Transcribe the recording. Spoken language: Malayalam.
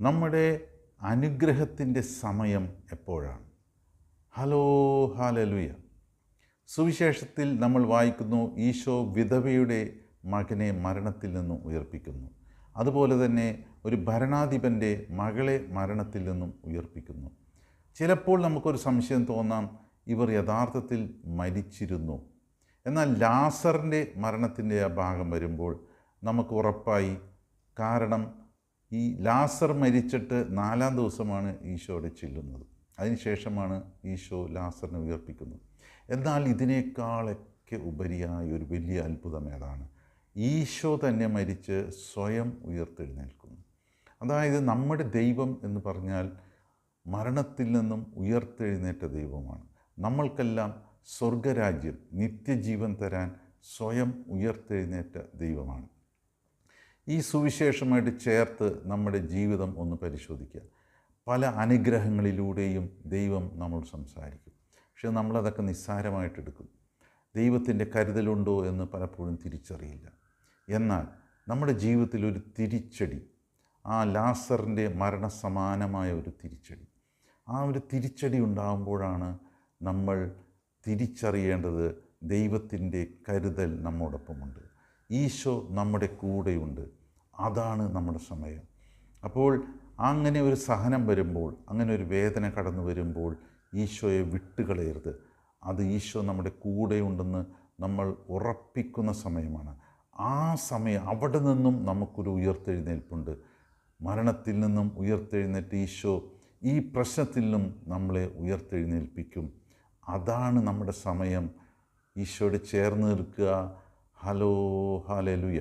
നമ്മുടെ അനുഗ്രഹത്തിൻ്റെ സമയം എപ്പോഴാണ്? Hello hallelujah. സുവിശേഷത്തിൽ നമ്മൾ വായിക്കുന്നു, ഈശോ വിധവയുടെ മകനെ മരണത്തിൽ നിന്നും ഉയർപ്പിക്കുന്നു. അതുപോലെ തന്നെ ഒരു ഭരണാധിപൻ്റെ മകളെ മരണത്തിൽ നിന്നും ഉയർപ്പിക്കുന്നു. ചിലപ്പോൾ നമുക്കൊരു സംശയം തോന്നാം, ഇവർ യഥാർത്ഥത്തിൽ മരിച്ചിരുന്നു. എന്നാൽ ലാസറിൻ്റെ മരണത്തിൻ്റെ ആ ഭാഗം വരുമ്പോൾ നമുക്ക് ഉറപ്പായി. കാരണം ഈ ലാസർ മരിച്ചിട്ട് 4-ാം ദിവസമാണ് ഈശോയുടെ ചെല്ലുന്നത്. അതിനുശേഷമാണ് ഈശോ ലാസറിനെ ഉയർപ്പിക്കുന്നത്. എന്നാൽ ഇതിനേക്കാളൊക്കെ ഉപരിയായ ഒരു വലിയ അത്ഭുതം ഏതാണ്? ഈശോ തന്നെ മരിച്ച് സ്വയം ഉയർത്തെഴുന്നേൽക്കുന്നു. അതായത് നമ്മുടെ ദൈവം എന്ന് പറഞ്ഞാൽ മരണത്തിൽ നിന്നും ഉയർത്തെഴുന്നേറ്റ ദൈവമാണ്. നമ്മൾക്കെല്ലാം സ്വർഗരാജ്യം, നിത്യജീവൻ തരാൻ സ്വയം ഉയർത്തെഴുന്നേറ്റ ദൈവമാണ്. ഈ സുവിശേഷമായിട്ട് ചേർത്ത് നമ്മുടെ ജീവിതം ഒന്ന് പരിശോധിക്കുക. പല അനുഗ്രഹങ്ങളിലൂടെയും ദൈവം നമ്മൾ സംസാരിക്കും. പക്ഷേ നമ്മളതൊക്കെ നിസ്സാരമായിട്ടെടുക്കും. ദൈവത്തിൻ്റെ കരുതലുണ്ടോ എന്ന് പലപ്പോഴും തിരിച്ചറിയില്ല. എന്നാൽ നമ്മുടെ ജീവിതത്തിൽ ഒരു തിരിച്ചടി, ആ ലാസറിൻ്റെ മരണസമാനമായ ഒരു തിരിച്ചടി, ആ ഒരു തിരിച്ചടി ഉണ്ടാകുമ്പോഴാണ് നമ്മൾ തിരിച്ചറിയേണ്ടത് ദൈവത്തിൻ്റെ കരുതൽ നമ്മോടൊപ്പമുണ്ട്. ഈശോ നമ്മുടെ കൂടെയുണ്ട്. അതാണ് നമ്മുടെ സമയം. അപ്പോൾ അങ്ങനെ ഒരു സഹനം വരുമ്പോൾ, അങ്ങനെ ഒരു വേദന കടന്നു വരുമ്പോൾ ഈശോയെ വിട്ടുകളയരുത്. അത് ഈശോ നമ്മുടെ കൂടെയുണ്ടെന്ന് നമ്മൾ ഉറപ്പിക്കുന്ന സമയമാണ്. ആ സമയം, അവിടെ നിന്നും നമുക്കൊരു ഉയർത്തെഴുന്നേൽപ്പുണ്ട്. മരണത്തിൽ നിന്നും ഉയർത്തെഴുന്നേറ്റ് ഈശോ ഈ പ്രശ്നത്തിൽ നിന്നും നമ്മളെ ഉയർത്തെഴുന്നേൽപ്പിക്കും. അതാണ് നമ്മുടെ സമയം. ഈശോയോട് ചേർന്ന് നിൽക്കുക. Hello hallelujah.